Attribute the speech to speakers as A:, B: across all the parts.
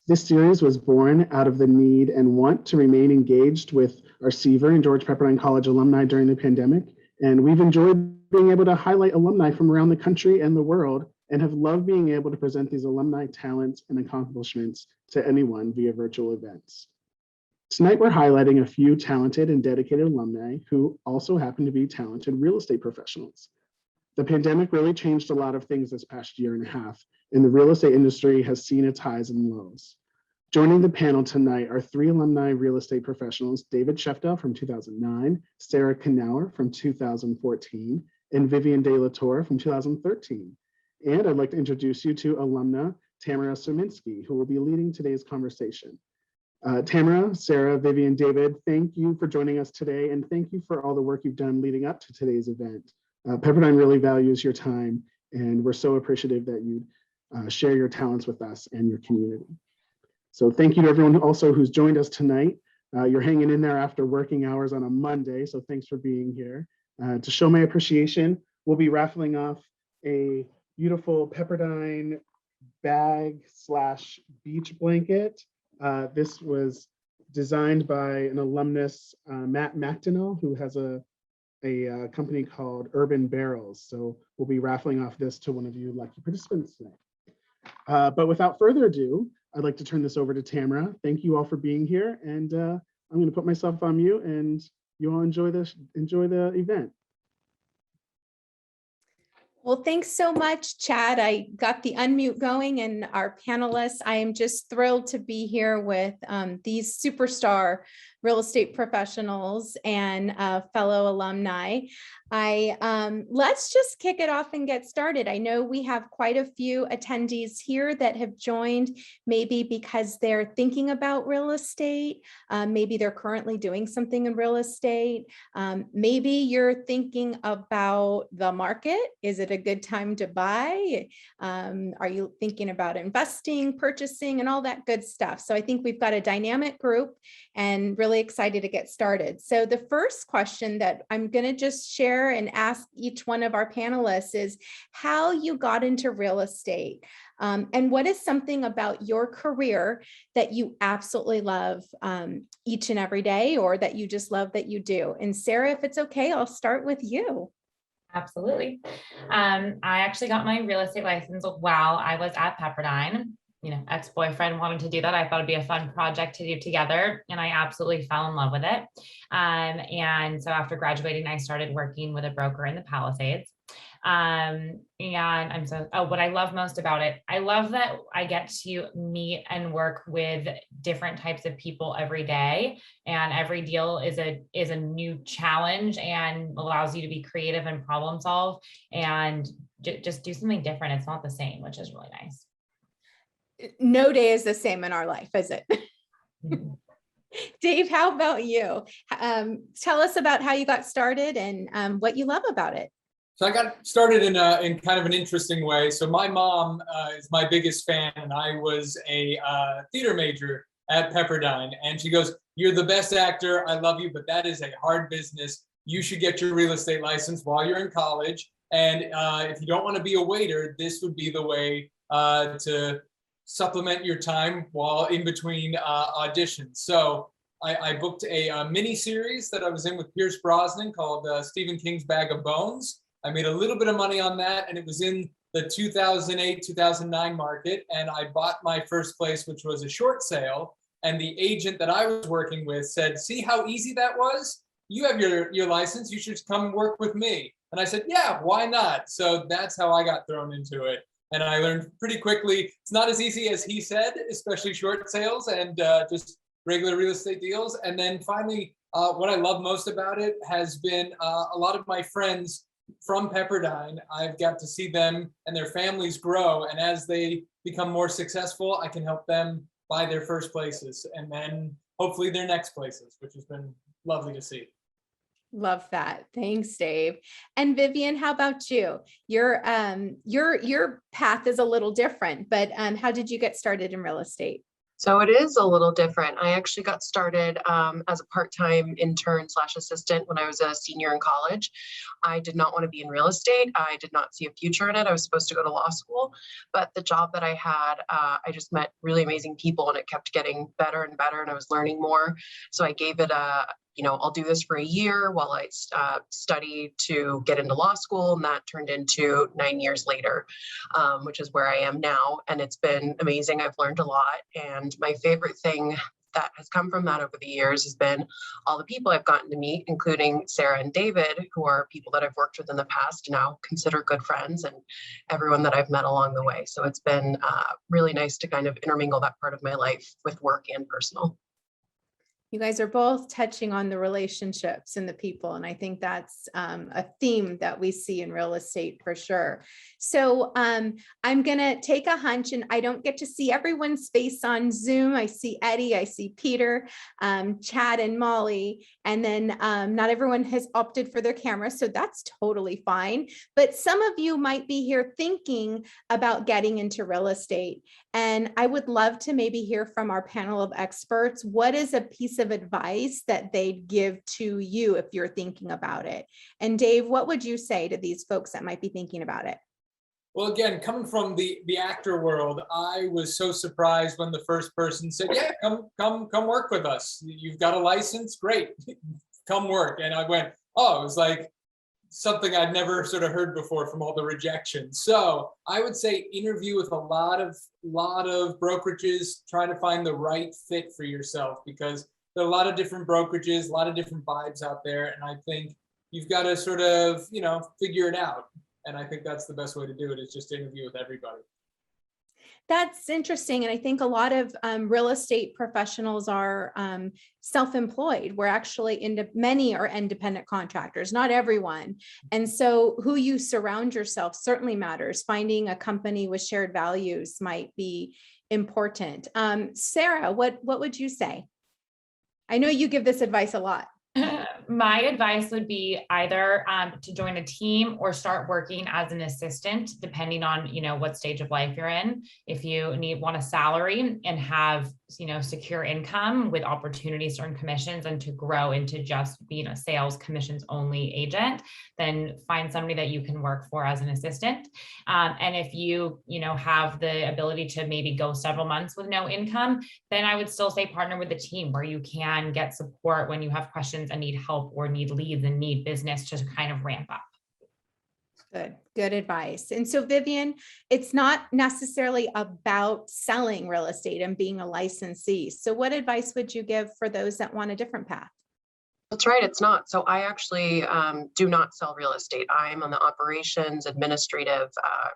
A: This series was born out of the need and want to remain engaged with our Seaver and George Pepperdine College alumni during the pandemic. And we've enjoyed being able to highlight alumni from around the country and the world, and have loved being able to present these alumni talents and accomplishments to anyone via virtual events. Tonight, we're highlighting a few talented and dedicated alumni who also happen to be talented real estate professionals. The pandemic really changed a lot of things this past year and a half, and the real estate industry has seen its highs and lows. Joining the panel tonight are three alumni real estate professionals: David Shefdell from 2009, Sarah Knauer from 2014, and Vivian De La Torre from 2013. And I'd like to introduce you to alumna Tamara Sominski, who will be leading today's conversation. Tamara, Sarah, Vivian, David, thank you for joining us today, and thank you for all the work you've done leading up to today's event. Pepperdine really values your time, and we're so appreciative that you share your talents with us and your community. So thank you to everyone also who's joined us tonight. You're hanging in there after working hours on a Monday, so thanks for being here. To show my appreciation, we'll be raffling off a beautiful Pepperdine bag/beach blanket. This was designed by an alumnus, Matt McDonnell, who has a company called Urban Barrels. So we'll be raffling off this to one of you lucky participants tonight. But without further ado, I'd like to turn this over to Tamara. Thank you all for being here, and I'm going to put myself on mute, and you all enjoy the event.
B: Well, thanks so much, Chad. I got the unmute going, and our panelists. I am just thrilled to be here with these superstar real estate professionals and fellow alumni. Let's just kick it off and get started. I know we have quite a few attendees here that have joined, maybe because they're thinking about real estate. Maybe they're currently doing something in real estate. Maybe you're thinking about the market. Is it a good time to buy? Are you thinking about investing, purchasing, and all that good stuff? So I think we've got a dynamic group and really excited to get started. So the first question that I'm going to just share and ask each one of our panelists is how you got into real estate, and what is something about your career that you absolutely love each and every day, or that you just love that you do. And Sarah, if it's okay, I'll start with you.
C: Absolutely. I actually got my real estate license while I was at Pepperdine. Ex-boyfriend wanted to do that. I thought it'd be a fun project to do together, and I absolutely fell in love with it. And so after graduating, I started working with a broker in the Palisades. And what I love most about it, I love that I get to meet and work with different types of people every day, and every deal is a new challenge and allows you to be creative and problem solve and just do something different. It's not the same, which is really nice.
B: No day is the same in our life, is it? Dave, how about you? Tell us about how you got started and what you love about it.
D: So I got started in kind of an interesting way. So my mom is my biggest fan, and I was a theater major at Pepperdine. And she goes, "You're the best actor. I love you, but that is a hard business. You should get your real estate license while you're in college. And if you don't want to be a waiter, this would be the way to supplement your time while in between auditions." So I booked a mini series that I was in with Pierce Brosnan called Stephen King's Bag of Bones. I made a little bit of money on that, and it was in the 2008-2009 market. And I bought my first place, which was a short sale. And the agent that I was working with said, "See how easy that was? You have your license. You should come work with me." And I said, "Yeah, why not?" So that's how I got thrown into it. And I learned pretty quickly, it's not as easy as he said, especially short sales and just regular real estate deals. And then finally, what I love most about it has been a lot of my friends from Pepperdine. I've got to see them and their families grow. And as they become more successful, I can help them buy their first places and then hopefully their next places, which has been lovely to see.
B: Love that. Thanks, Dave. And Vivian, how about you? Your path is a little different, but how did you get started in real estate?
E: So it is a little different. I actually got started as a part-time intern slash assistant when I was a senior in college. I did not want to be in real estate. I did not see a future in it. I was supposed to go to law school, but the job that I had, I just met really amazing people and it kept getting better and better and I was learning more. So I gave it I'll do this for a year while I study to get into law school. And that turned into 9 years later, which is where I am now. And it's been amazing. I've learned a lot. And my favorite thing that has come from that over the years has been all the people I've gotten to meet, including Sarah and David, who are people that I've worked with in the past, now consider good friends, and everyone that I've met along the way. So it's been really nice to kind of intermingle that part of my life with work and personal.
B: You guys are both touching on the relationships and the people. And I think that's a theme that we see in real estate for sure. So I'm going to take a hunch, and I don't get to see everyone's face on Zoom. I see Eddie, I see Peter, Chad and Molly, and then not everyone has opted for their camera. So that's totally fine. But some of you might be here thinking about getting into real estate. And I would love to maybe hear from our panel of experts. What is a piece of advice that they'd give to you if you're thinking about it? And Dave, what would you say to these folks that might be thinking about it?
D: Well, again, coming from the actor world, I was so surprised when the first person said, "Yeah, come work with us. You've got a license, great, come work." And I went, "Oh," it was like something I'd never sort of heard before from all the rejection. So I would say interview with a lot of brokerages, try to find the right fit for yourself, because there are a lot of different brokerages, a lot of different vibes out there. And I think you've got to sort of, figure it out. And I think that's the best way to do it, is just interview with everybody.
B: That's interesting. And I think a lot of real estate professionals are self-employed. We're actually many are independent contractors, not everyone. And so who you surround yourself certainly matters. Finding a company with shared values might be important. Sarah, what would you say? I know you give this advice a lot.
C: My advice would be either to join a team or start working as an assistant, depending on, what stage of life you're in. If you want a salary and have, secure income with opportunities to earn commissions and to grow into just being a sales commissions only agent, then find somebody that you can work for as an assistant. And if you, have the ability to maybe go several months with no income, then I would still say partner with a team where you can get support when you have questions and need help or need leads and need business to kind of ramp up.
B: Good advice. And so Vivian, it's not necessarily about selling real estate and being a licensee. So what advice would you give for those that want a different path?
E: That's right, it's not. So I actually do not sell real estate. I'm on the operations, administrative,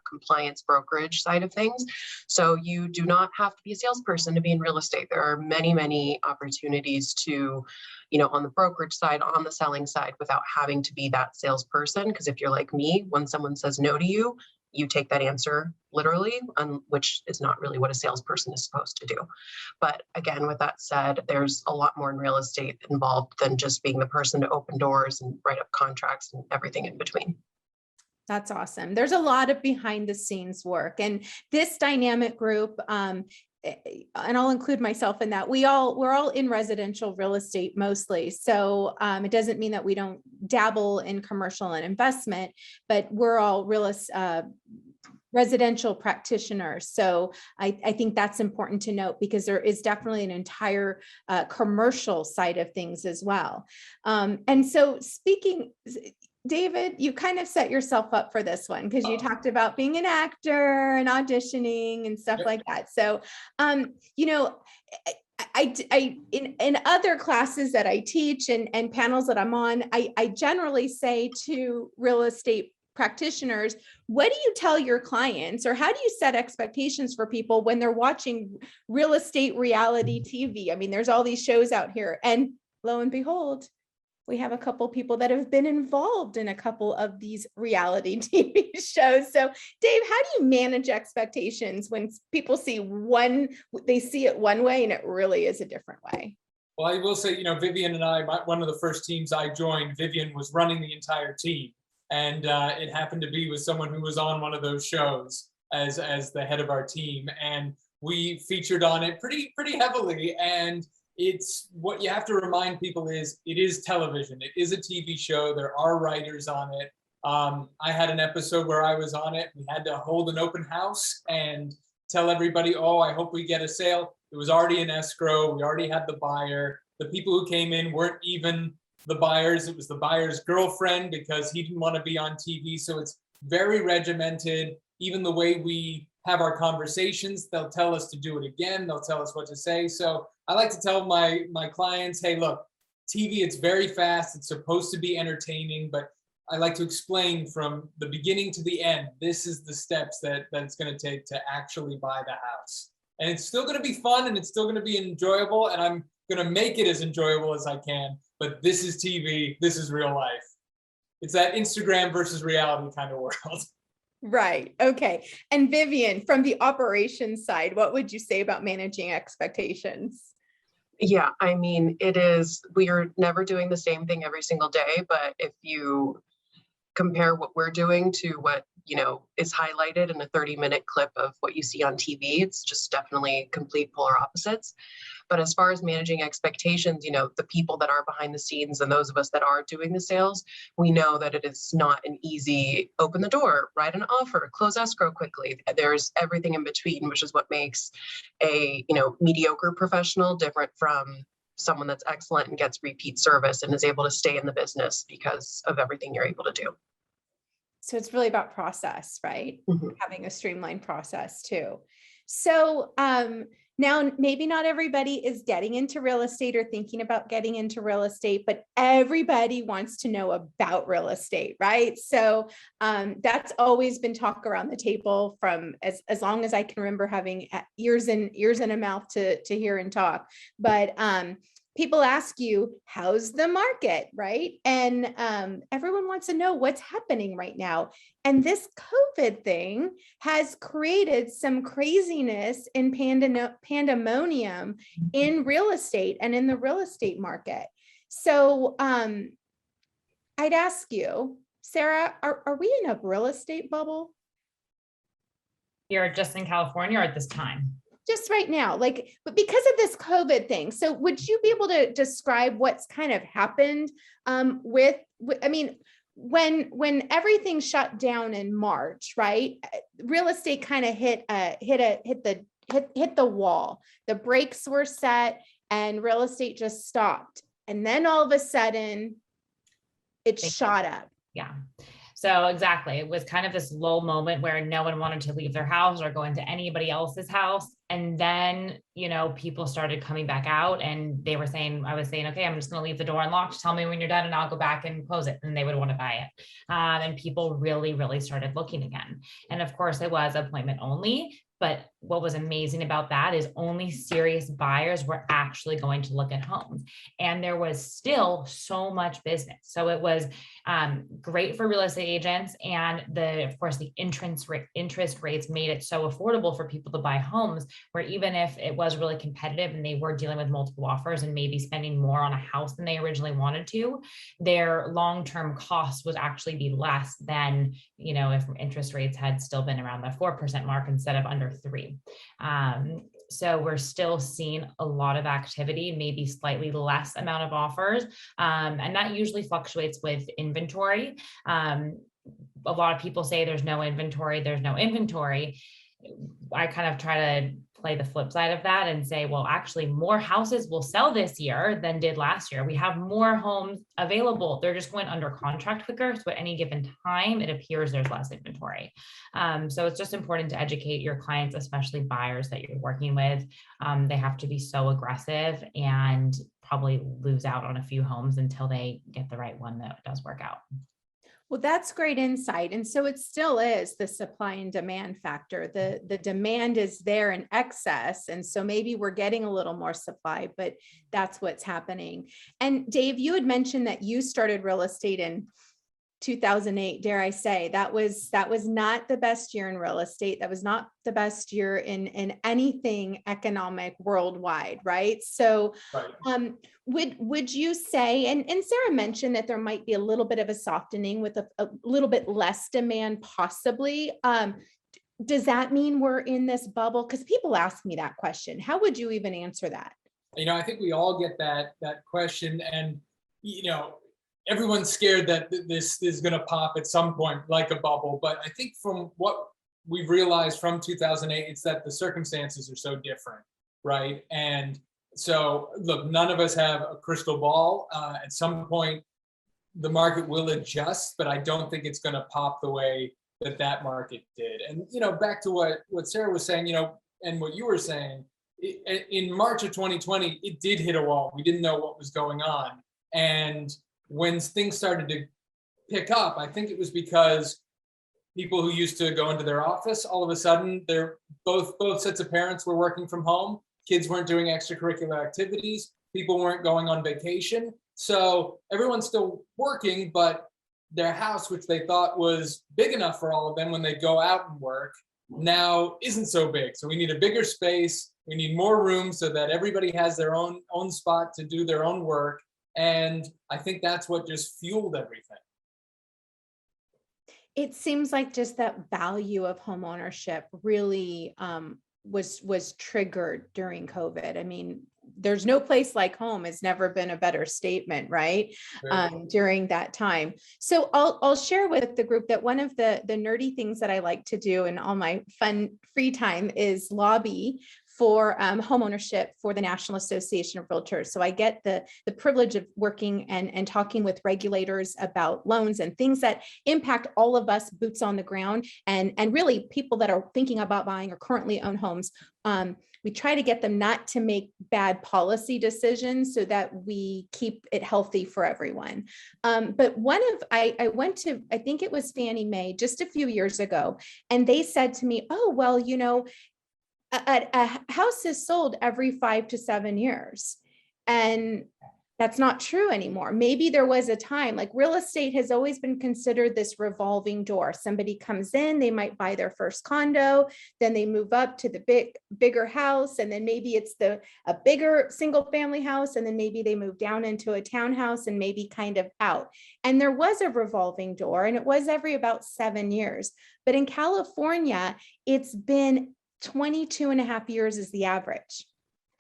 E: compliance, brokerage side of things. So you do not have to be a salesperson to be in real estate. There are many, many opportunities to, on the brokerage side, on the selling side, without having to be that salesperson. Because if you're like me, when someone says no to you, you take that answer literally, which is not really what a salesperson is supposed to do. But again, with that said, there's a lot more in real estate involved than just being the person to open doors and write up contracts and everything in between.
B: That's awesome. There's a lot of behind the scenes work, and this dynamic group, and I'll include myself in that, we're all in residential real estate mostly. So it doesn't mean that we don't dabble in commercial and investment, but we're all residential practitioners. So I think that's important to note, because there is definitely an entire commercial side of things as well. And so speaking, David, you kind of set yourself up for this one, because you talked about being an actor and auditioning and stuff like that. So, in other classes that I teach and panels that I'm on, I generally say to real estate practitioners, what do you tell your clients, or how do you set expectations for people when they're watching real estate reality TV? I mean, there's all these shows out here, and lo and behold, we have a couple people that have been involved in a couple of these reality TV shows. So Dave, how do you manage expectations when people see they see it one way and it really is a different way?
D: Well, I will say, Vivian and I, one of the first teams I joined, Vivian was running the entire team. And it happened to be with someone who was on one of those shows as the head of our team. And we featured on it pretty heavily. And it's what you have to remind people is it is television. It is a TV show. There are writers on it. I had an episode where I was on it. We had to hold an open house and tell everybody, oh, I hope we get a sale. It was already in escrow. We already had the buyer. The people who came in weren't even the buyers. It was the buyer's girlfriend because he didn't want to be on TV. So it's very regimented. Even the way we have our conversations, they'll tell us to do it again. They'll tell us what to say. So I like to tell my clients, hey, look, TV, it's very fast. It's supposed to be entertaining, but I like to explain from the beginning to the end, this is the steps that it's going to take to actually buy the house. And it's still going to be fun and it's still going to be enjoyable. And I'm going to make it as enjoyable as I can. But this is TV. This is real life. It's that Instagram versus reality kind of world.
B: Right. Okay. And Vivian, from the operations side, what would you say about managing expectations?
E: Yeah, I mean, we are never doing the same thing every single day, but if you compare what we're doing to what, is highlighted in a 30-minute clip of what you see on TV, it's just definitely complete polar opposites. But as far as managing expectations, the people that are behind the scenes and those of us that are doing the sales, we know that it is not an easy open the door, write an offer, close escrow quickly. There's everything in between, which is what makes a, mediocre professional different from someone that's excellent and gets repeat service and is able to stay in the business because of everything you're able to do.
B: So it's really about process, right?
E: Mm-hmm.
B: Having a streamlined process too. So now maybe not everybody is getting into real estate or thinking about getting into real estate, but everybody wants to know about real estate, right? So that's always been talk around the table from as long as I can remember, having ears and a mouth to hear and talk. But people ask you, how's the market, right? And everyone wants to know what's happening right now. And this COVID thing has created some craziness and pandemonium in real estate and in the real estate market. So I'd ask you, Sarah, are we in a real estate bubble?
C: You're just in California or at this time?
B: Just right now, but because of this COVID thing. So would you be able to describe what's kind of happened with I mean, when everything shut down in March, right? Real estate kind of hit the wall. The brakes were set and real estate just stopped. And then all of a sudden it shot up.
C: Yeah. So exactly. It was kind of this low moment where no one wanted to leave their house or go into anybody else's house. And then, people started coming back out and I was saying, okay, I'm just going to leave the door unlocked. Tell me when you're done and I'll go back and close it. And they would want to buy it. And people really, really started looking again. And of course it was appointment only. But what was amazing about that is only serious buyers were actually going to look at homes. And there was still so much business. So it was great for real estate agents. And of course, the interest rates made it so affordable for people to buy homes, where even if it was really competitive and they were dealing with multiple offers and maybe spending more on a house than they originally wanted to, their long-term cost was actually be less than, if interest rates had still been around the 4% mark instead of under 3%. So we're still seeing a lot of activity, maybe slightly less amount of offers. And that usually fluctuates with inventory. A lot of people say there's no inventory. I kind of try to play the flip side of that and say, well, actually more houses will sell this year than did last year. We have more homes available. They're just going under contract quicker. So at any given time, it appears there's less inventory. So it's just important to educate your clients, especially buyers that you're working with. They have to be so aggressive and probably lose out on a few homes until they get the right one that does work out.
B: Well, that's great insight. And so it still is the supply and demand factor. The demand is there in excess. And so maybe we're getting a little more supply, but that's what's happening. And Dave, you had mentioned that you started real estate in 2008, dare I say. That was not the best year in real estate. That was not the best year in anything economic worldwide, right? So
D: Right.
B: would you say, and Sarah mentioned that there might be a little bit of a softening with a little bit less demand possibly. does that mean we're in this bubble? Because people ask me that question. How would you even answer that?
D: I think we all get that question, and everyone's scared that this is going to pop at some point like a bubble. But I think from what we've realized from 2008, it's that the circumstances are so different, right? And so, look, none of us have a crystal ball. At some point, the market will adjust, but I don't think it's going to pop the way that market did. And back to what Sarah was saying, and what you were saying, in March of 2020, it did hit a wall. We didn't know what was going on, and when things started to pick up, I think it was because people who used to go into their office, all of a sudden, they're both sets of parents were working from home. Kids weren't doing extracurricular activities. People weren't going on vacation. So everyone's still working, but their house, which they thought was big enough for all of them when they go out and work, now isn't so big. So we need a bigger space. We need more room so that everybody has their own spot to do their own work. And I think that's what just fueled everything.
B: It seems like just that value of home ownership really was triggered during COVID. I mean, there's no place like home has never been a better statement, right? During that time. So I'll share with the group that one of the nerdy things that I like to do in all my fun free time is lobby for home ownership for the National Association of Realtors. So I get the privilege of working and talking with regulators about loans and things that impact all of us, boots on the ground, and really people that are thinking about buying or currently own homes. We try to get them not to make bad policy decisions so that we keep it healthy for everyone. But I went to, I think it was Fannie Mae just a few years ago, and they said to me, oh, well, a house is sold every 5 to 7 years. And that's not true anymore. Maybe there was a time, like real estate has always been considered this revolving door. Somebody comes in, they might buy their first condo, then they move up to the bigger house, and then maybe it's a bigger single family house, and then maybe they move down into a townhouse and maybe kind of out. And there was a revolving door, and it was every about 7 years. But in California, it's been 22 and a half years is the average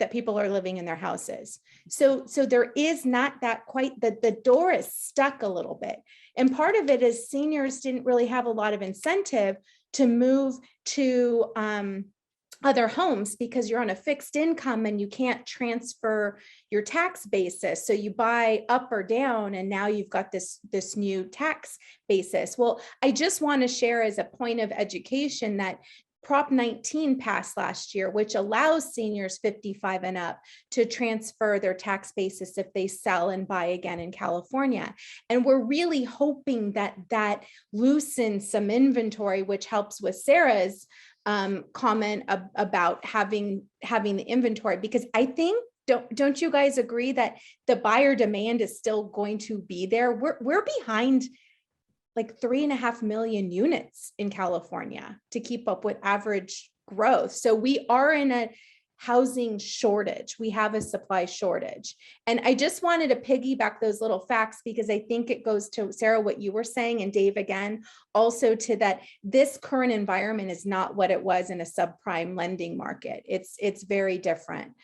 B: that people are living in their houses. So there is not that quite, the door is stuck a little bit. And part of it is seniors didn't really have a lot of incentive to move to other homes because you're on a fixed income and you can't transfer your tax basis. So you buy up or down, and now you've got this new tax basis. Well, I just want to share as a point of education that Prop 19 passed last year, which allows seniors 55 and up to transfer their tax basis if they sell and buy again in California. And we're really hoping that loosens some inventory, which helps with Sarah's comment about having the inventory, because I think, don't you guys agree that the buyer demand is still going to be there? We're behind like 3.5 million units in California to keep up with average growth. So we are in a housing shortage. We have a supply shortage. And I just wanted to piggyback those little facts because I think it goes to, Sarah, what you were saying, and Dave, again, also to that this current environment is not what it was in a subprime lending market. It's very different.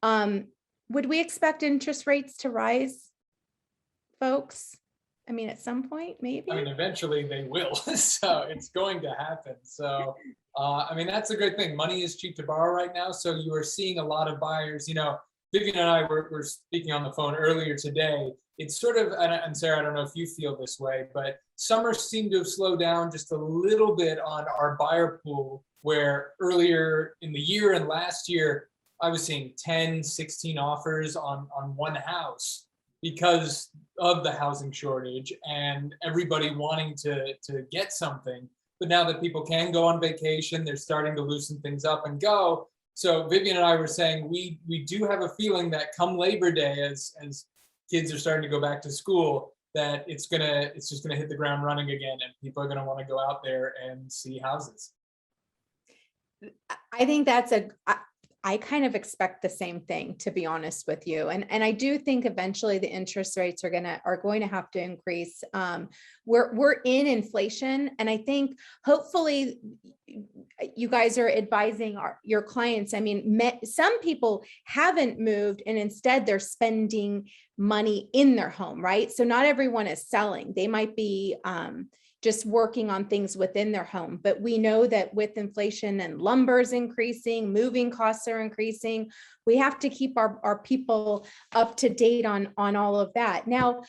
B: Would we expect interest rates to rise, folks? I mean, at some point, maybe.
D: I mean, eventually they will. So it's going to happen. So, I mean, that's a good thing. Money is cheap to borrow right now. So you are seeing a lot of buyers. Vivian and I were speaking on the phone earlier today. It's sort of, and Sarah, I don't know if you feel this way, but summer seemed to have slowed down just a little bit on our buyer pool, where earlier in the year and last year, I was seeing 10, 16 offers on one house, because of the housing shortage and everybody wanting to get something. But now that people can go on vacation, they're starting to loosen things up and go. So Vivian and I were saying we do have a feeling that come Labor Day, as kids are starting to go back to school, that it's just gonna hit the ground running again, and people are gonna want to go out there and see houses.
B: I think I kind of expect the same thing, to be honest with you. And I do think eventually the interest rates are going to have to increase. We're in inflation, and I think hopefully you guys are advising your clients. I mean, some people haven't moved and instead they're spending money in their home, right? So not everyone is selling. They might be just working on things within their home. But we know that with inflation and lumber's increasing, moving costs are increasing, we have to keep our people up to date on all of that. Now,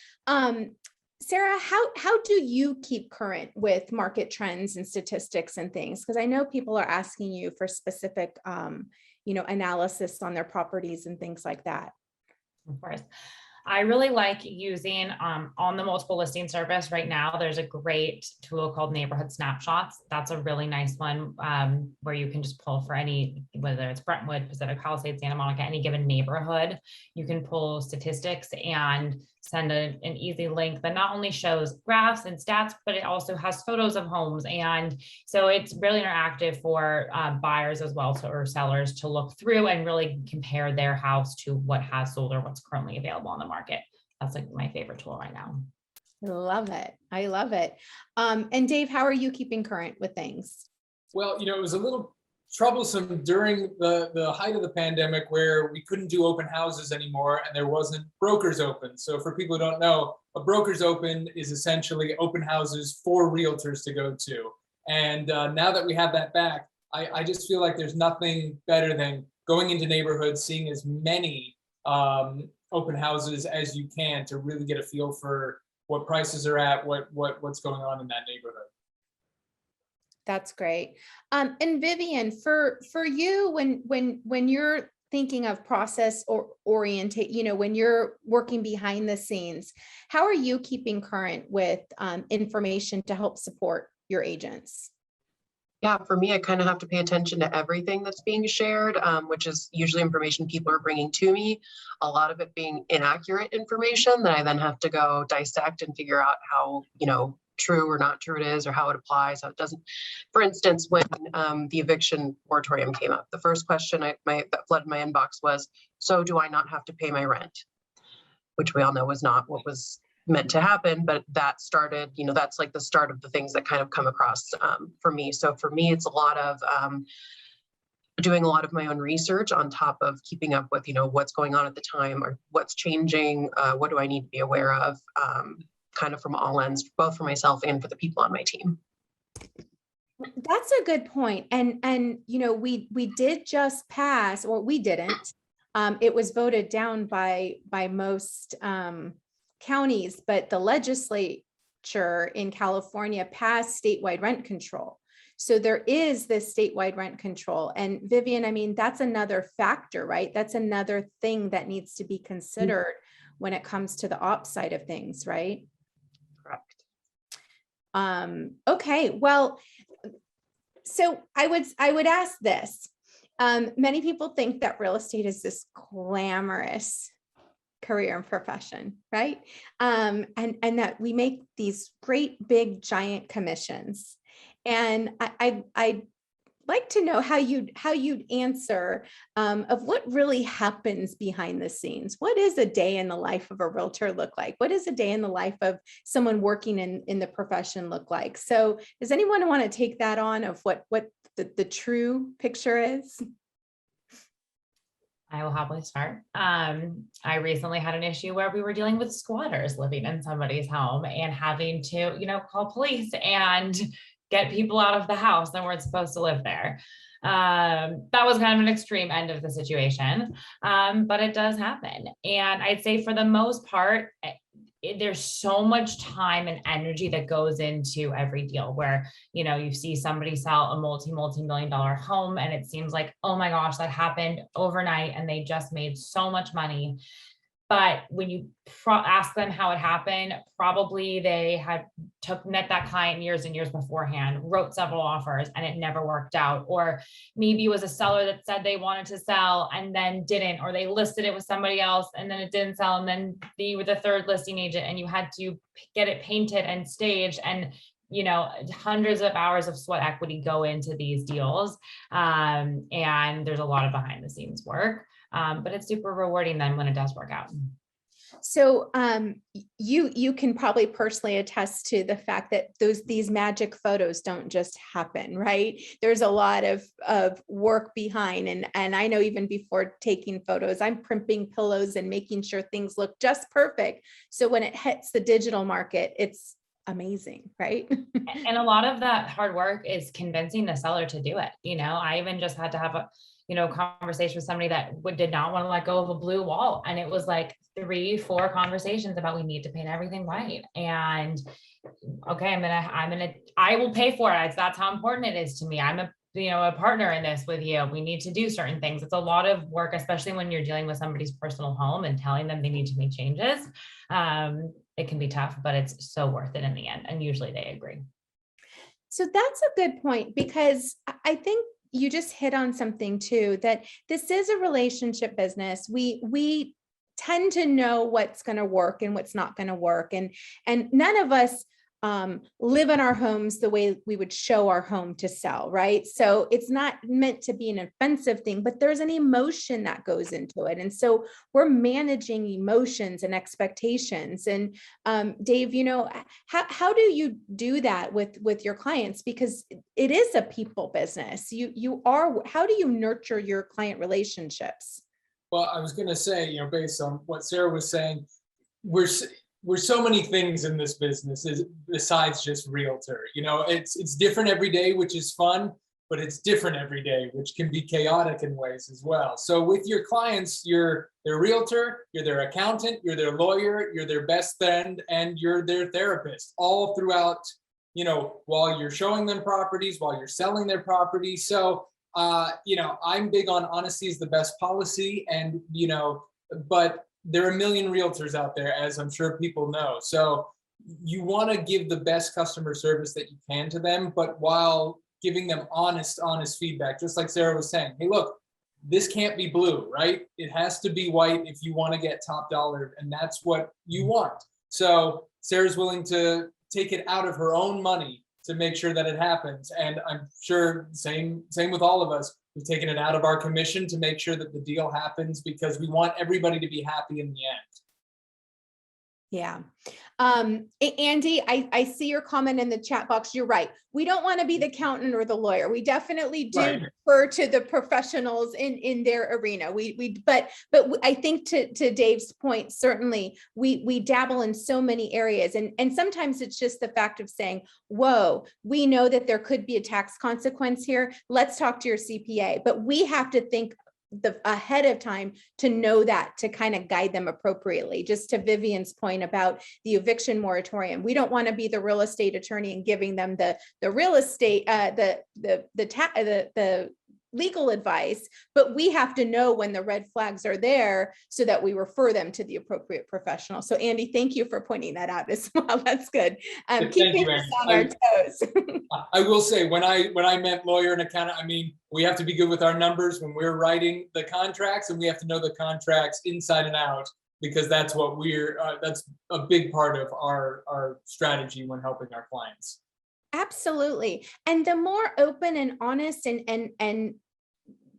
B: Sarah, how do you keep current with market trends and statistics and things? Because I know people are asking you for specific, analysis on their properties and things like that.
C: Of course. I really like using on the multiple listing service right now. There's a great tool called Neighborhood Snapshots. That's a really nice one where you can just pull for any, whether it's Brentwood, Pacific Palisades, Santa Monica, any given neighborhood. You can pull statistics and send an easy link that not only shows graphs and stats, but it also has photos of homes. And so it's really interactive for buyers as well, or sellers to look through and really compare their house to what has sold or what's currently available on the market. That's like my favorite tool right now.
B: Love it. I love it. And Dave, how are you keeping current with things?
D: Well, it was a little troublesome during the height of the pandemic where we couldn't do open houses anymore and there wasn't brokers open. So for people who don't know, a broker's open is essentially open houses for realtors to go to. And now that we have that back, I just feel like there's nothing better than going into neighborhoods, seeing as many open houses as you can to really get a feel for what prices are at, what's going on in that neighborhood.
B: That's great. And Vivian, for you, when you're thinking of process or orientate, when you're working behind the scenes, how are you keeping current with information to help support your agents?
E: Yeah, for me, I kind of have to pay attention to everything that's being shared, which is usually information people are bringing to me. A lot of it being inaccurate information that I then have to go dissect and figure out how, true or not true it is, or how it applies, how it doesn't. For instance, when the eviction moratorium came up, the first question that flooded my inbox was, so do I not have to pay my rent? Which we all know was not what was meant to happen, but that started, that's like the start of the things that kind of come across for me. So for me, it's a lot of doing a lot of my own research on top of keeping up with, what's going on at the time or what's changing, what do I need to be aware of, kind of from all ends, both for myself and for the people on my team.
B: That's a good point. And we did just pass, or we didn't. It was voted down by most counties, but the legislature in California passed statewide rent control. So there is this statewide rent control. And Vivian, I mean, that's another factor, right? That's another thing that needs to be considered when it comes to the ops side of things, right?
E: Correct.
B: Okay, well, so I would ask this. Many people think that real estate is this glamorous career and profession, right? And that we make these great big giant commissions. And I'd like to know how you'd answer of what really happens behind the scenes. What is a day in the life of a realtor look like? What is a day in the life of someone working in the profession look like? So does anyone want to take that on of what the true picture is?
C: I will happily start. I recently had an issue where we were dealing with squatters living in somebody's home and having to, call police and get people out of the house that weren't supposed to live there. That was kind of an extreme end of the situation, but it does happen. And I'd say for the most part, there's so much time and energy that goes into every deal where, you see somebody sell a multi-million dollar home and it seems like, oh my gosh, that happened overnight and they just made so much money. But when you ask them how it happened, probably they had met that client years and years beforehand, wrote several offers and it never worked out. Or maybe it was a seller that said they wanted to sell and then didn't, or they listed it with somebody else and then it didn't sell. And then you were the third listing agent and you had to get it painted and staged. And you know, hundreds of hours of sweat equity go into these deals. And there's a lot of behind the scenes work, but it's super rewarding then when it does work out.
B: So you can probably personally attest to the fact that these magic photos don't just happen, right? There's a lot of work behind, and I know even before taking photos, I'm primping pillows and making sure things look just perfect. So when it hits the digital market, it's amazing, right?
C: And a lot of that hard work is convincing the seller to do it. You know, I even just had to have a, you know, conversation with somebody that did not want to let go of a blue wall. And it was like 3-4 conversations about, we need to paint everything white. And okay, I will pay for it. That's how important it is to me. I'm a partner in this with you. We need to do certain things. It's a lot of work, especially when you're dealing with somebody's personal home and telling them they need to make changes. It can be tough, but it's so worth it in the end. And usually they agree.
B: So that's a good point, because I think you just hit on something too, that this is a relationship business. We tend to know what's going to work and what's not going to work. And none of us live in our homes the way we would show our home to sell, right? So it's not meant to be an offensive thing, but there's an emotion that goes into it. And so we're managing emotions and expectations. And Dave, you know, how do you do that with your clients? Because it is a people business. How do you nurture your client relationships?
D: Well, I was going to say, you know, based on what Sarah was saying, we're so many things in this business besides just realtor. You know, it's different every day, which is fun, but it's different every day, which can be chaotic in ways as well. So with your clients, you're their realtor, you're their accountant, you're their lawyer, you're their best friend, and you're their therapist, all throughout, you know, while you're showing them properties, while you're selling their properties. So, you know, I'm big on honesty is the best policy, and, you know, but there are a million realtors out there, as I'm sure people know. So you want to give the best customer service that you can to them, but while giving them honest feedback, just like Sarah was saying, hey, look, this can't be blue, right? It has to be white if you want to get top dollar, and that's what you want. So Sarah's willing to take it out of her own money to make sure that it happens. And I'm sure same with all of us. We've taken it out of our commission to make sure that the deal happens, because we want everybody to be happy in the end.
B: Yeah. Andy, I see your comment in the chat box. You're right. We don't want to be the accountant or the lawyer. We definitely do refer to the professionals in their arena. But I think to Dave's point, certainly we dabble in so many areas, and sometimes it's just the fact of saying, whoa, we know that there could be a tax consequence here. Let's talk to your CPA. But we have to think ahead of time to know that, to kind of guide them appropriately. Just to Vivian's point about the eviction moratorium, we don't want to be the real estate attorney and giving them the real estate the legal advice, but we have to know when the red flags are there so that we refer them to the appropriate professional. So Andy, thank you for pointing that out as well. That's good. Keeping us on our toes.
D: I will say, when I meant lawyer and accountant, I mean, we have to be good with our numbers when we're writing the contracts, and we have to know the contracts inside and out, because that's what that's a big part of our strategy when helping our clients.
B: Absolutely. And the more open and honest and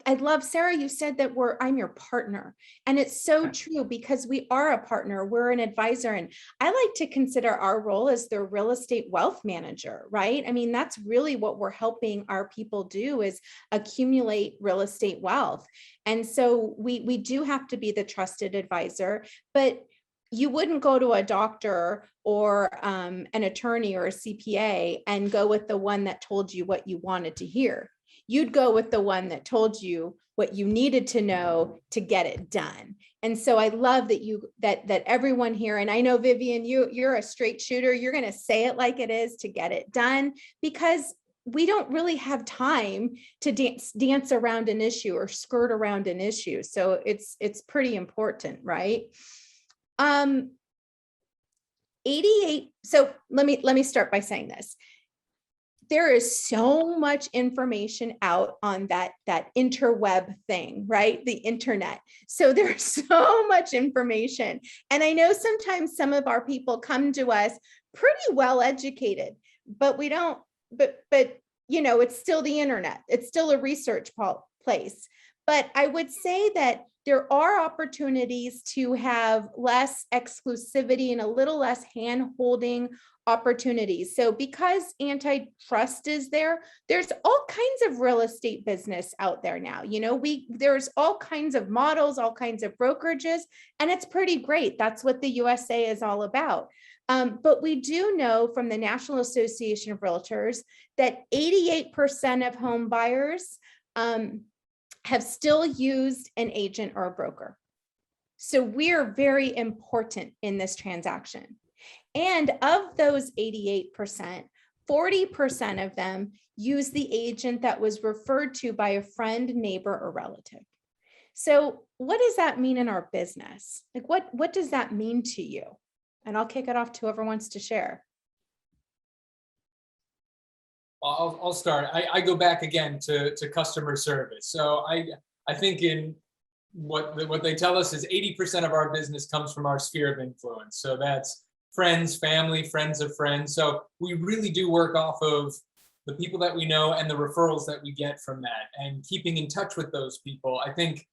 B: I love, Sarah, you said that I'm your partner, and it's so true, because we are a partner, we're an advisor. And I like to consider our role as the real estate wealth manager, right? I mean, that's really what we're helping our people do, is accumulate real estate wealth. And so we do have to be the trusted advisor, but you wouldn't go to a doctor or an attorney or a CPA and go with the one that told you what you wanted to hear. You'd go with the one that told you what you needed to know to get it done. And so I love that that everyone here, and I know Vivian, you're a straight shooter. You're going to say it like it is to get it done, because we don't really have time to dance around an issue or skirt around an issue. So it's pretty important, right? 88. So let me start by saying this. There is so much information out on that interweb thing, right? The internet. So there's so much information. And I know sometimes some of our people come to us pretty well educated, but we don't, but it's still the internet. It's still a research place. But I would say that there are opportunities to have less exclusivity and a little less hand-holding opportunities. So because antitrust is there, there's all kinds of real estate business out there now. There's all kinds of models, all kinds of brokerages, and it's pretty great. That's what the USA is all about. But we do know from the National Association of Realtors that 88% of home buyers have still used an agent or a broker. So we're very important in this transaction. And of those 88%, 40% of them use the agent that was referred to by a friend, neighbor, or relative. So what does that mean in our business? Like what does that mean to you? And I'll kick it off to whoever wants to share.
D: I'll start. I go back again to customer service. So I think in what they tell us is 80% of our business comes from our sphere of influence. So that's friends, family, friends of friends. So we really do work off of the people that we know and the referrals that we get from that, and keeping in touch with those people. I think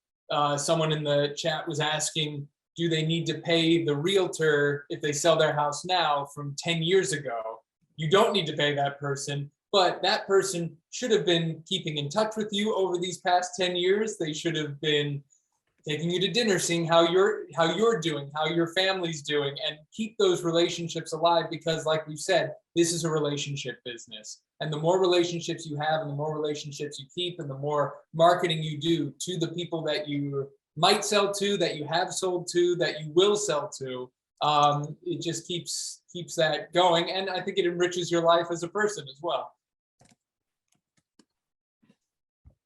D: someone in the chat was asking, do they need to pay the realtor if they sell their house now from 10 years ago? You don't need to pay that person. But that person should have been keeping in touch with you over these past 10 years. They should have been taking you to dinner, seeing how you're doing, how your family's doing, and keep those relationships alive, because like we've said, this is a relationship business. And the more relationships you have and the more relationships you keep and the more marketing you do to the people that you might sell to, that you have sold to, that you will sell to, it just keeps that going. And I think it enriches your life as a person as well.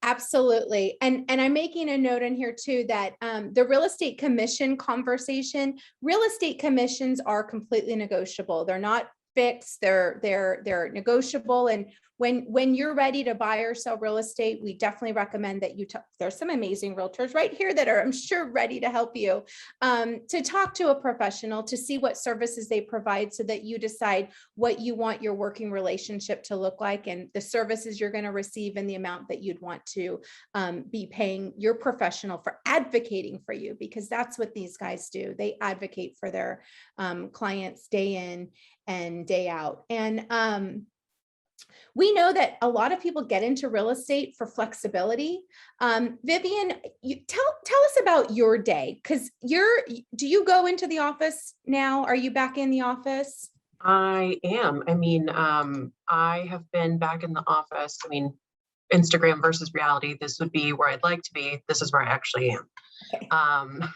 B: Absolutely. And I'm making a note in here too that the real estate commission conversation, real estate commissions are completely negotiable. They're not fixed, they're negotiable. And when you're ready to buy or sell real estate, we definitely recommend that you there's some amazing realtors right here that are, I'm sure, ready to help you to talk to a professional to see what services they provide so that you decide what you want your working relationship to look like and the services you're going to receive and the amount that you'd want to be paying your professional for advocating for you, because that's what these guys do. They advocate for their clients day in and day out. And we know that a lot of people get into real estate for flexibility. Vivian, tell us about your day, because do you go into the office now? Are you back in the office?
E: I am. I mean, I have been back in the office. I mean, Instagram versus reality. This would be where I'd like to be. This is where I actually am.
B: Okay.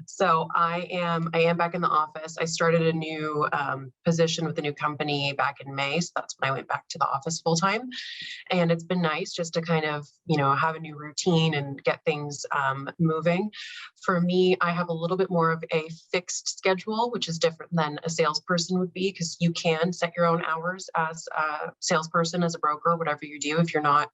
E: So I am back in the office. I started a new position with a new company back in May. So that's when I went back to the office full time. And it's been nice just to kind of, have a new routine and get things moving. For me, I have a little bit more of a fixed schedule, which is different than a salesperson would be, because you can set your own hours as a salesperson, as a broker, whatever you do, if you're not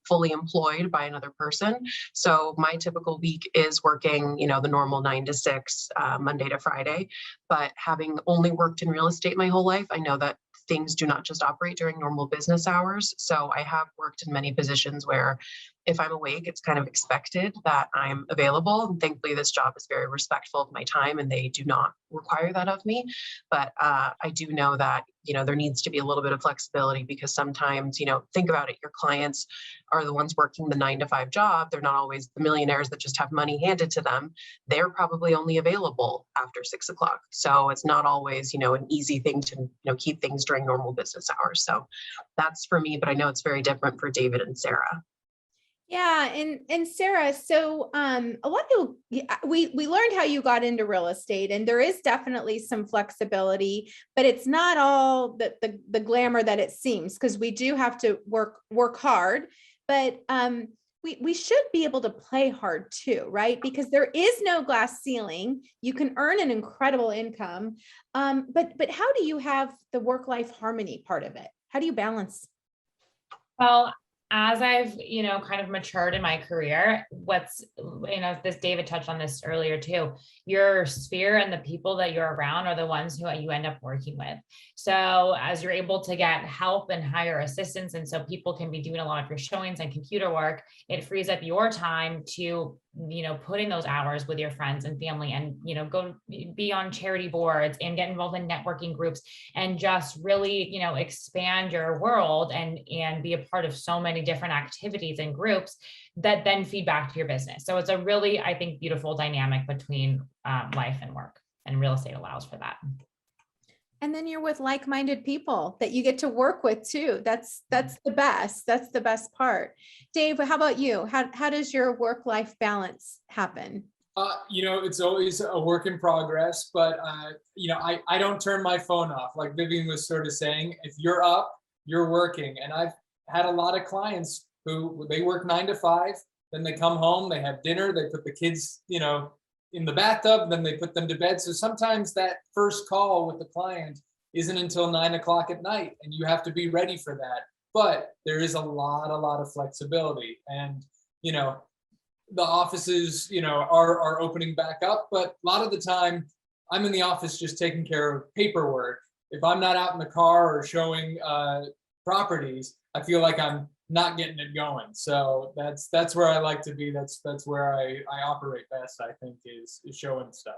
E: fully employed by another person. So my typical week is working, the normal 9 to 6, Monday to Friday. But having only worked in real estate my whole life, I know that things do not just operate during normal business hours. So I have worked in many positions where if I'm awake, it's kind of expected that I'm available. And thankfully, this job is very respectful of my time and they do not require that of me. But I do know that, there needs to be a little bit of flexibility, because sometimes, think about it, your clients are the ones working the 9 to 5 job. They're not always the millionaires that just have money handed to them. They're probably only available after 6 o'clock. So it's not always, an easy thing to, keep things during normal business hours. So that's for me, but I know it's very different for David and Sarah.
B: Yeah, and Sarah, so a lot of people, we learned how you got into real estate, and there is definitely some flexibility, but it's not all the glamour that it seems, because we do have to work hard, but we should be able to play hard too, right? Because there is no glass ceiling. You can earn an incredible income, but how do you have the work-life harmony part of it? How do you balance?
C: Well, as I've, kind of matured in my career, this David touched on this earlier too, your sphere and the people that you're around are the ones who you end up working with. So as you're able to get help and hire assistants, and so people can be doing a lot of your showings and computer work, it frees up your time to, put in those hours with your friends and family and, go be on charity boards and get involved in networking groups and just really, expand your world and be a part of so many different activities and groups that then feed back to your business. So it's a really, I think, beautiful dynamic between life and work, and real estate allows for that.
B: And then you're with like-minded people that you get to work with too. That's the best. That's the best part. Dave, how about you? How does your work-life balance happen?
D: It's always a work in progress, but I don't turn my phone off. Like Vivian was sort of saying, if you're up, you're working. And I've had a lot of clients who they work 9 to 5, then they come home, they have dinner, they put the kids, in the bathtub, then they put them to bed. So sometimes that first call with the client isn't until 9 o'clock at night, and you have to be ready for that. But there is a lot of flexibility, and the offices, are opening back up. But a lot of the time, I'm in the office just taking care of paperwork. If I'm not out in the car or showing properties, I feel like I'm not getting it going. So that's where I like to be. That's where I operate best, I think, is showing stuff.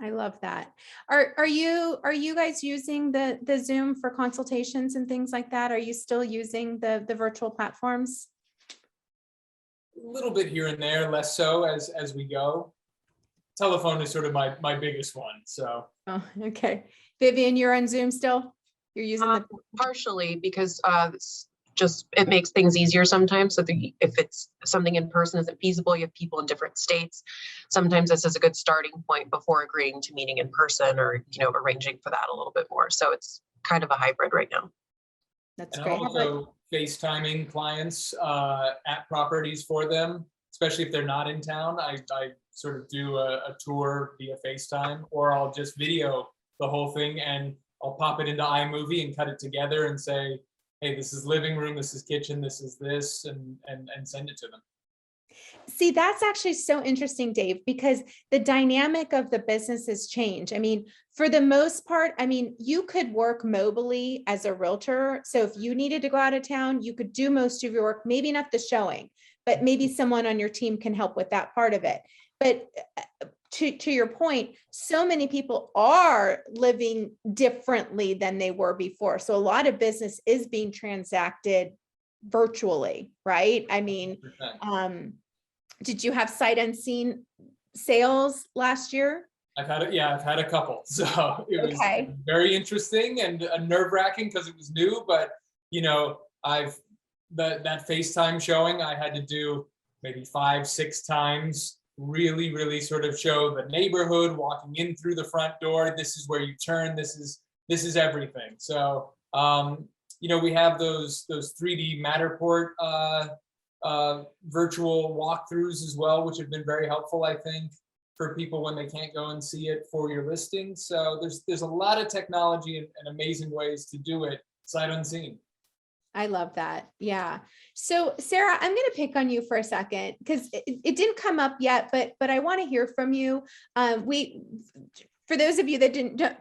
B: I love that. Are you guys using the Zoom for consultations and things like that? Are you still using the virtual platforms?
D: A little bit here and there, less so as we go. Telephone is sort of my biggest one. So.
B: Oh, okay. Vivian, you're on Zoom still? You're using the
E: partially because it makes things easier sometimes. So if it's something in person isn't feasible, you have people in different states. Sometimes this is a good starting point before agreeing to meeting in person or, arranging for that a little bit more. So it's kind of a hybrid right now.
B: That's
D: and
B: great.
D: I'm also FaceTiming clients at properties for them, especially if they're not in town. I sort of do a tour via FaceTime, or I'll just video the whole thing and I'll pop it into iMovie and cut it together and say, hey, this is living room, this is kitchen, this is this, and send it to them.
B: See, that's actually so interesting, Dave, because the dynamic of the business has changed. I mean, for the most part, you could work mobily as a realtor. So if you needed to go out of town, you could do most of your work, maybe not the showing, but maybe someone on your team can help with that part of it. But to your point, so many people are living differently than they were before. So a lot of business is being transacted virtually, right? Did you have sight unseen sales last year?
D: I've had a couple. So it was very interesting and nerve-wracking because it was new, but that FaceTime showing I had to do maybe 5-6 times, really sort of show the neighborhood, walking in through the front door. This is where you turn, this is everything. So we have those 3D Matterport virtual walkthroughs as well, which have been very helpful, I think, for people when they can't go and see it for your listing. So there's a lot of technology and amazing ways to do it sight unseen.
B: I love that. Yeah. So Sarah, I'm going to pick on you for a second because it didn't come up yet, but I want to hear from you. For those of you that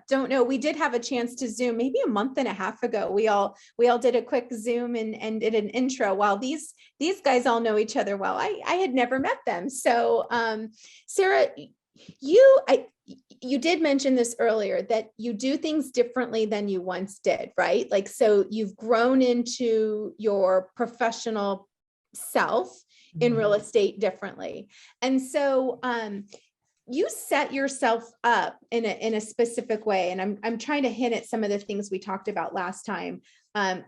B: don't know, we did have a chance to Zoom maybe a month and a half ago. We all did a quick Zoom and did an intro. While these guys all know each other well, I had never met them. So Sarah, you did mention this earlier that you do things differently than you once did, right? Like, so you've grown into your professional self in real estate differently. And so you set yourself up in a specific way. And I'm trying to hint at some of the things we talked about last time.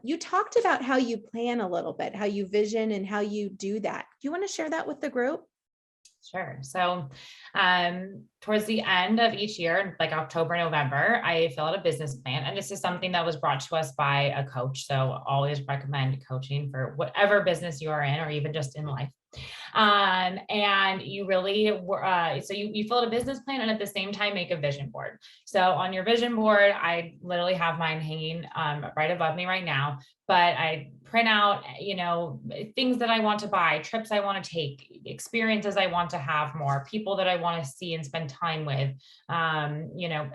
B: You talked about how you plan a little bit, how you vision and how you do that. Do you want to share that with the group?
C: Sure. So towards the end of each year, like October, November, I fill out a business plan. And this is something that was brought to us by a coach. So always recommend coaching for whatever business you are in, or even just in life. And you really, so you fill out a business plan and at the same time make a vision board. So on your vision board, I literally have mine hanging right above me right now, but I print out, things that I want to buy, trips I want to take, experiences I want to have more, people that I want to see and spend time with,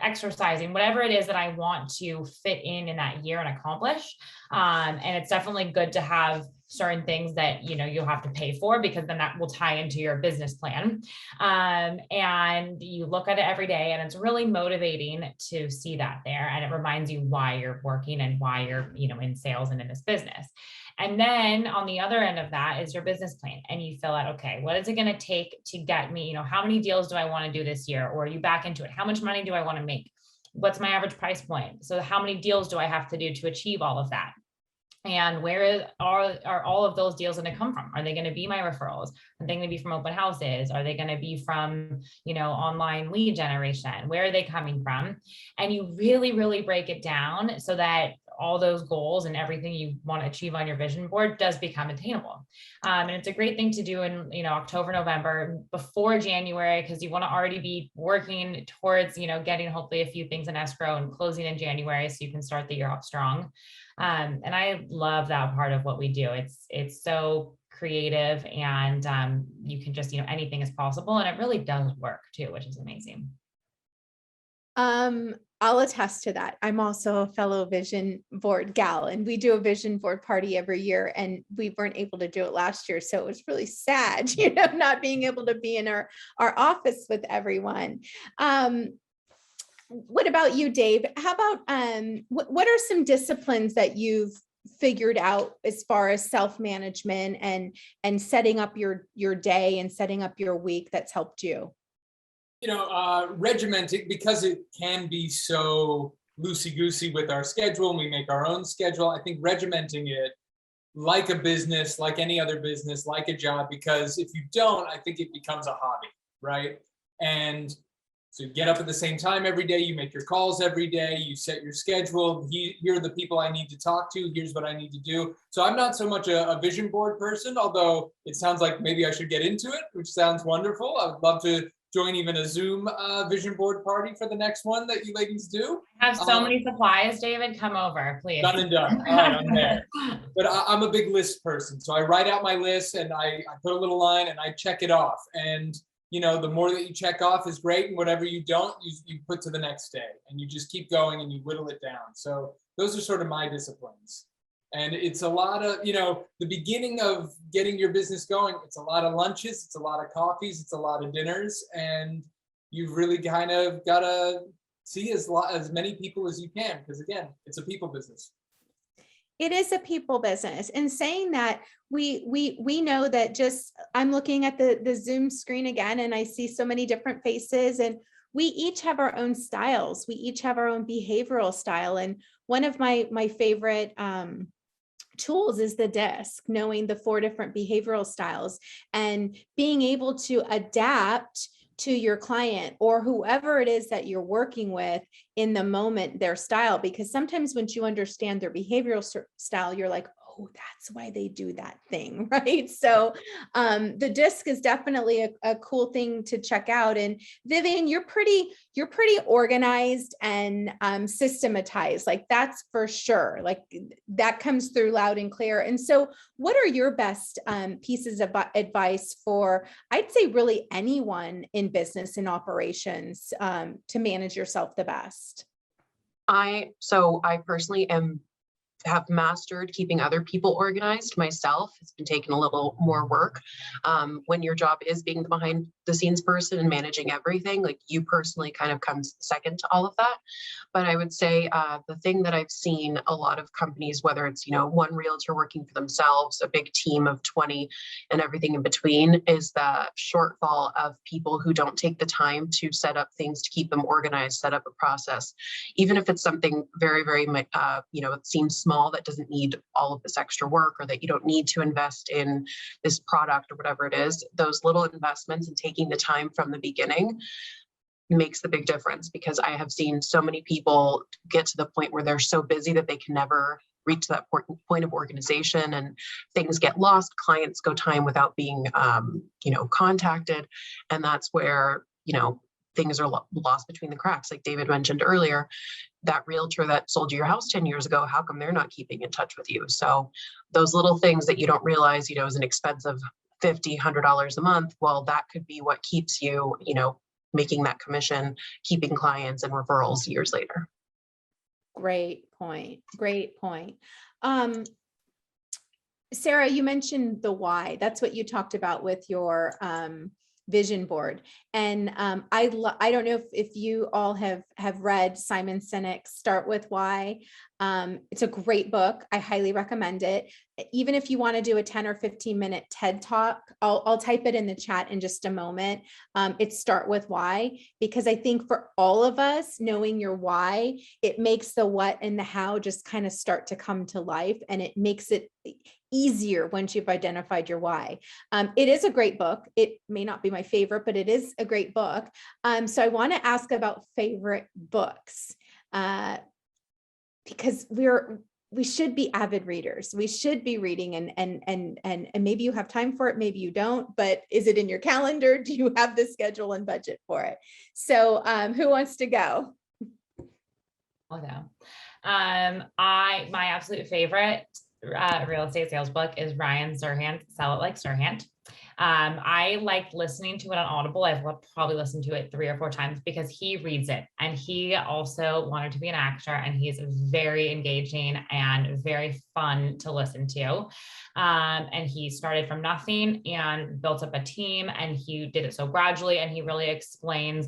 C: exercising, whatever it is that I want to fit in that year and accomplish. And it's definitely good to have certain things that you'll have to pay for, because then that will tie into your business plan. And you look at it every day, and it's really motivating to see that there, and it reminds you why you're working and why you're in sales and in this business. And then on the other end of that is your business plan, and you fill out, okay, what is it going to take to get me, how many deals do I want to do this year? Or you back into it, how much money do I want to make? What's my average price point? So how many deals do I have to do to achieve all of that? And where are all of those deals going to come from? Are they going to be my referrals? Are they going to be from open houses? Are they going to be from, online lead generation? Where are they coming from? And you really, really break it down so that all those goals and everything you want to achieve on your vision board does become attainable. And it's a great thing to do in, October, November, before January, because you want to already be working towards, getting hopefully a few things in escrow and closing in January, so you can start the year off strong. And I love that part of what we do. It's so creative, and you can just, anything is possible, and it really does work too, which is amazing.
B: I'll attest to that. I'm also a fellow vision board gal, and we do a vision board party every year, and we weren't able to do it last year. So it was really sad, not being able to be in our office with everyone. What about you, Dave? How about, what are some disciplines that you've figured out as far as self-management and setting up your day and setting up your week that's helped you?
D: Regimenting, because it can be so loosey-goosey with our schedule, and we make our own schedule. I think regimenting it like a business, like any other business, like a job, because if you don't, I think it becomes a hobby, right? And so you get up at the same time every day, you make your calls every day, you set your schedule. Here are the people I need to talk to, here's what I need to do. So I'm not so much a vision board person, although it sounds like maybe I should get into it, which sounds wonderful. I would love to join even a Zoom vision board party for the next one that you ladies do.
C: I have so many supplies, David, come over, please.
D: Done and done. All right, I'm there. But I'm a big list person. So I write out my list, and I put a little line, and I check it off. And the more that you check off is great, and whatever you don't, you put to the next day, and you just keep going and you whittle it down. So those are sort of my disciplines. And it's a lot of, the beginning of getting your business going, it's a lot of lunches, it's a lot of coffees, it's a lot of dinners, and you've really kind of got to see as many people as you can, because again, it's a people business.
B: It is a people business. And saying that, we know that I'm looking at the Zoom screen again, and I see so many different faces, and we each have our own styles. We each have our own behavioral style. And one of my favorite tools is the DISC, knowing the 4 different behavioral styles and being able to adapt to your client or whoever it is that you're working with in the moment, their style. Because sometimes once you understand their behavioral style, you're like, oh, that's why they do that thing, right? So the DISC is definitely a cool thing to check out. And Vivian, you're pretty organized and systematized, like that's for sure. Like that comes through loud and clear. And so what are your best pieces of advice for, I'd say really anyone in business and operations to manage yourself the best?
E: I personally have mastered keeping other people organized myself. It's been taking a little more work. When your job is being the behind the scenes person and managing everything, like you personally kind of comes second to all of that. But I would say the thing that I've seen a lot of companies, whether it's, one realtor working for themselves, a big team of 20 and everything in between, is the shortfall of people who don't take the time to set up things to keep them organized, set up a process. Even if it's something very, very, it seems small, that doesn't need all of this extra work, or that you don't need to invest in this product or whatever it is, those little investments and taking the time from the beginning makes the big difference. Because I have seen so many people get to the point where they're so busy that they can never reach that point of organization and things get lost, clients go time without being, contacted. And that's where, things are lost between the cracks. Like David mentioned earlier, that realtor that sold you your house 10 years ago, how come they're not keeping in touch with you? So those little things that you don't realize, is an expense of $50, $100 a month. Well, that could be what keeps you, making that commission, keeping clients and referrals years later.
B: Great point. Great point. Sarah, you mentioned the why. That's what you talked about with your vision board. And I don't know if you all have read Simon Sinek's Start With Why. It's a great book. I highly recommend it. Even if you want to do a 10 or 15 minute TED talk, I'll type it in the chat in just a moment. It's Start With Why, because I think for all of us, knowing your why, it makes the what and the how just kind of start to come to life, and it makes it easier once you've identified your why. It is a great book. It may not be my favorite, but it is a great book. So I want to ask about favorite books, because we should be avid readers. We should be reading, and maybe you have time for it, maybe you don't, but is it in your calendar? Do you have the schedule and budget for it? So who wants to go?
C: I'll go. My absolute favorite real estate sales book is Ryan Serhant's Sell It Like Serhant. I like listening to it on Audible. I've probably listened to it 3 or 4 times because he reads it, and he also wanted to be an actor, and he's very engaging and very fun to listen to. And he started from nothing and built up a team, and he did it so gradually, and he really explains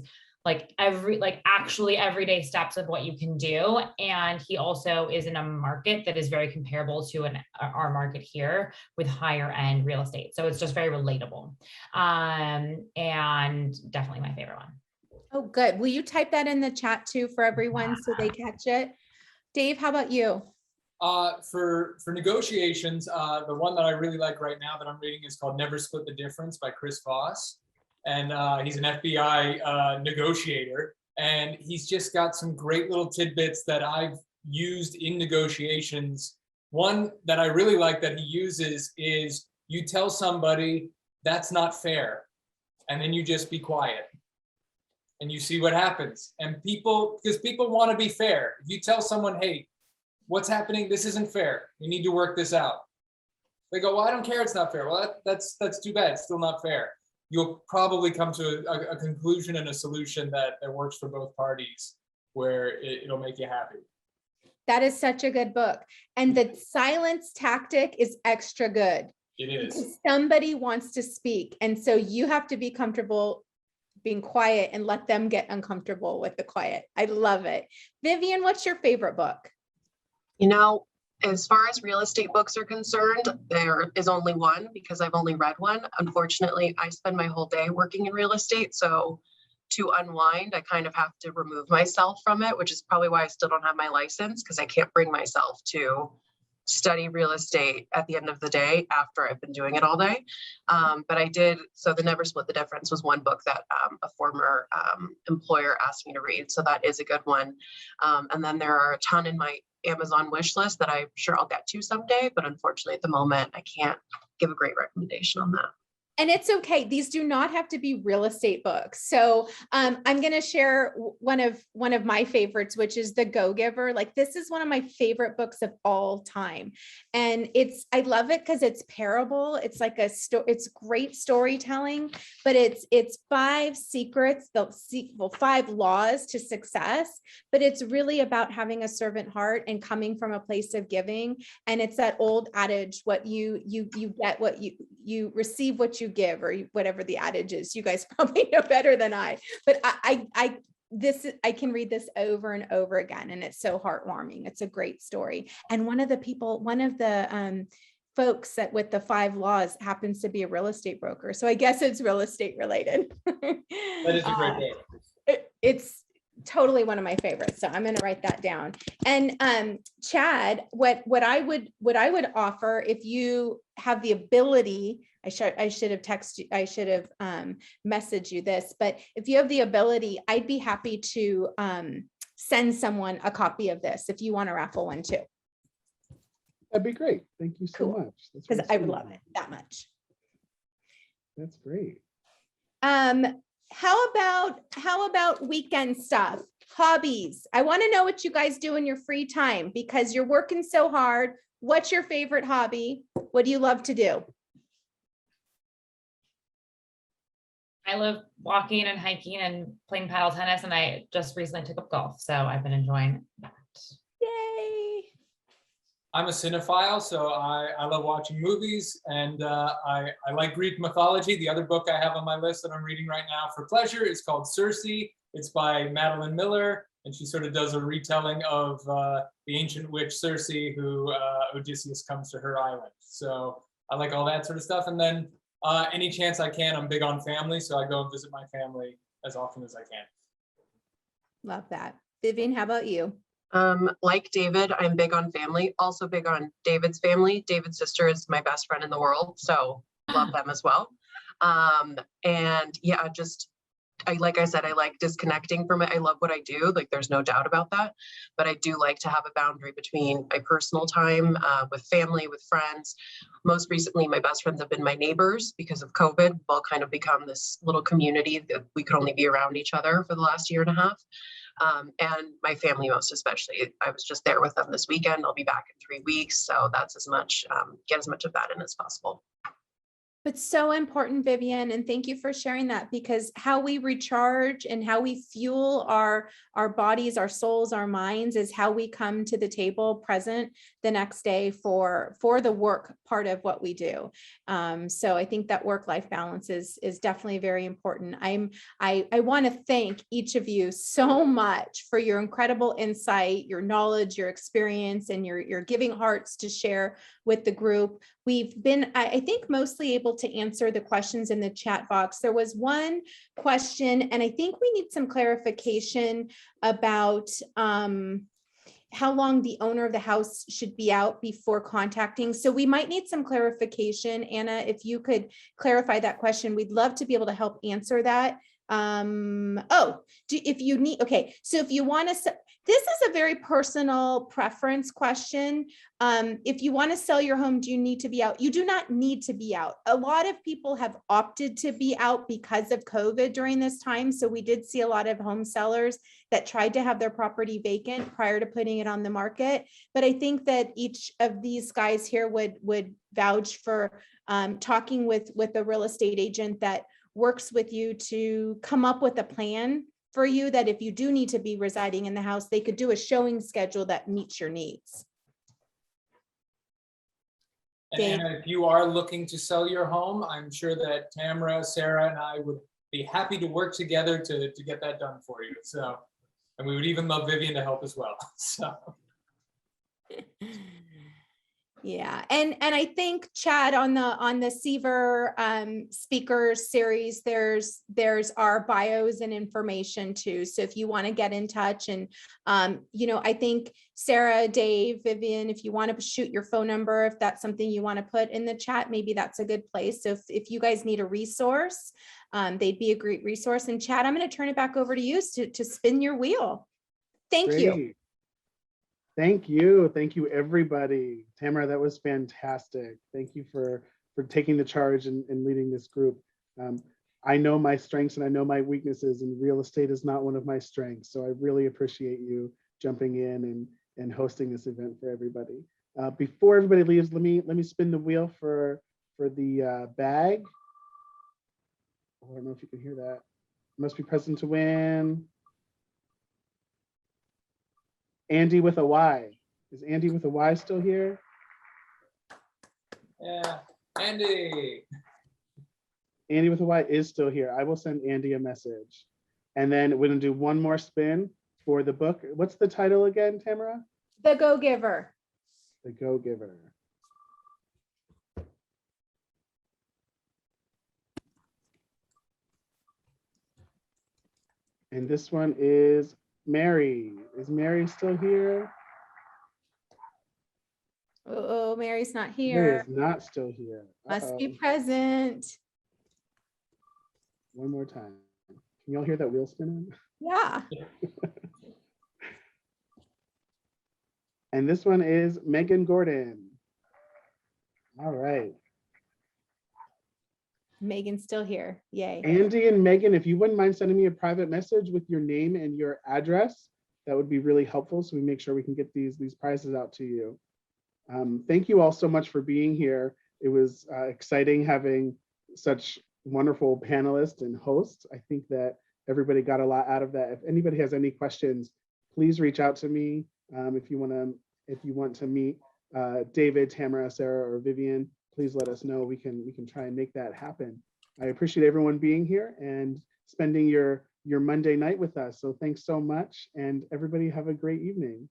C: actually everyday steps of what you can do. And he also is in a market that is very comparable to our market here with higher end real estate. So it's just very relatable. And definitely my favorite one.
B: Oh, good. Will you type that in the chat too for everyone so they catch it? Dave, how about you?
D: For negotiations, the one that I really like right now that I'm reading is called Never Split the Difference by Chris Voss. And he's an FBI negotiator, and he's just got some great little tidbits that I've used in negotiations. One that I really like that he uses is you tell somebody that's not fair, and then you just be quiet and you see what happens. And because people want to be fair. If you tell someone, hey, what's happening? This isn't fair. We need to work this out. They go, well, I don't care. It's not fair. Well, that's too bad. It's still not fair. You'll probably come to a conclusion and a solution that works for both parties, where it'll make you happy.
B: That is such a good book. And the silence tactic is extra good.
D: It is.
B: Because somebody wants to speak. And so you have to be comfortable being quiet and let them get uncomfortable with the quiet. I love it. Vivian, what's your favorite book?
E: As far as real estate books are concerned, there is only one because I've only read one. Unfortunately, I spend my whole day working in real estate. So to unwind, I kind of have to remove myself from it, which is probably why I still don't have my license, because I can't bring myself to study real estate at the end of the day after I've been doing it all day. But I did. So the Never Split the Difference was one book that a former employer asked me to read. So that is a good one. And then there are a ton in my Amazon wish list that I'm sure I'll get to someday, but unfortunately at the moment I can't give a great recommendation on that.
B: And it's okay. These do not have to be real estate books. So I'm going to share one of my favorites, which is The Go-Giver. Like, this is one of my favorite books of all time. And I love it because it's parable. It's like it's great storytelling, but it's 5 secrets, 5 laws to success, but it's really about having a servant heart and coming from a place of giving. And it's that old adage, what you get, what you receive, what you give, or whatever the adage is. You guys probably know better than I, but I can read this over and over again, and it's so heartwarming. It's a great story. And one of the folks that with the 5 laws happens to be a real estate broker. So I guess it's real estate related.
D: That is a great book.
B: It's totally one of my favorites. So I'm going to write that down. And Chad, what I would offer, if you have the ability, I should have texted you, I should have messaged you this, but if you have the ability, I'd be happy to send someone a copy of this if you want to raffle one too.
A: That'd be great. Thank you so
B: Cool.
A: much. That's
B: Because
A: really
B: I would
A: sweet.
B: love it that much.
A: That's great.
B: How about weekend stuff, hobbies? I want to know what you guys do in your free time because you're working so hard. What's your favorite hobby? What do you love to do?
C: I love walking and hiking and playing paddle tennis, and I just recently took up golf, so I've been enjoying that.
B: Yay.
D: I'm a cinephile, so I love watching movies, and I like Greek mythology. The other book I have on my list that I'm reading right now for pleasure is called Circe. It's by Madeline Miller, and she sort of does a retelling of the ancient witch Circe, who Odysseus comes to her island. So I like all that sort of stuff. And then any chance I can, I'm big on family, so I go and visit my family as often as I can.
B: Love that. Vivian, how about you?
E: Like David, I'm big on family, also big on David's family. David's sister is my best friend in the world, so love them as well. And yeah, just like I said, I like disconnecting from it. I love what I do, like there's no doubt about that. But I do like to have a boundary between my personal time with family, with friends. Most recently, my best friends have been my neighbors because of COVID. We've all kind of become this little community that we could only be around each other for the last year and a half. And my family most especially. I was just there with them this weekend. I'll be back in 3 weeks. So that's as much, get as much of that in as possible.
B: But so important, Vivian, and thank you for sharing that, because how we recharge and how we fuel our bodies, our souls, our minds is how we come to the table present the next day for the work part of what we do. So I think that work-life balance is definitely very important. I want to thank each of you so much for your incredible insight, your knowledge, your experience, and your giving hearts to share with the group. We've been, I think, mostly able to answer the questions in the chat box. There was one question, and I think we need some clarification about how long the owner of the house should be out before contacting. So we might need some clarification. Anna, if you could clarify that question, we'd love to be able to help answer that. If you need, okay, so if you want to, this is a very personal preference question. If you want to sell your home, do you need to be out? You do not need to be out. A lot of people have opted to be out because of COVID during this time. So we did see a lot of home sellers that tried to have their property vacant prior to putting it on the market. But I think that each of these guys here would vouch for talking with a real estate agent that works with you to come up with a plan for you, that if you do need to be residing in the house, they could do a showing schedule that meets your needs.
D: And Anna, if you are looking to sell your home, I'm sure that Tamara, Sarah, and I would be happy to work together to get that done for you. So, and we would even love Vivian to help as well. So.
B: Yeah, and I think, Chad, on the Seaver Speaker Series, there's our bios and information too. So if you want to get in touch, and I think Sarah, Dave, Vivian, if you want to shoot your phone number, if that's something you want to put in the chat, maybe that's a good place. So if you guys need a resource, they'd be a great resource. And Chad, I'm going to turn it back over to you to spin your wheel. Thank you.
A: Thank you. Thank you, everybody. Tamara, that was fantastic. Thank you for taking the charge and leading this group. I know my strengths and I know my weaknesses, and real estate is not one of my strengths. So I really appreciate you jumping in and hosting this event for everybody. Before everybody leaves, let me spin the wheel for the bag. Oh, I don't know if you can hear that. Must be present to win. Andy with a Y. Is Andy with a Y still here?
D: Yeah, Andy.
A: Andy with a Y is still here. I will send Andy a message. And then we're gonna do one more spin for the book. What's the title again, Tamara?
B: The Go-Giver.
A: The Go-Giver. And this one is Mary. Is Mary still here?
B: Oh, Mary's not
A: Mary
B: here.
A: is not still here.
B: Must be present.
A: One more time. Can y'all hear that wheel spinning?
B: Yeah.
A: And this one is Megan Gordon. All right.
B: Megan's still here. Yay.
A: Andy and Megan, if you wouldn't mind sending me a private message with your name and your address, that would be really helpful so we make sure we can get these prizes out to you. Thank you all so much for being here. It was exciting having such wonderful panelists and hosts. I think that everybody got a lot out of that. If anybody has any questions, please reach out to me. If you want to meet David, Tamara, Sarah, or Vivian, please let us know. We can try and make that happen. I appreciate everyone being here and spending your Monday night with us. So thanks so much, and everybody have a great evening.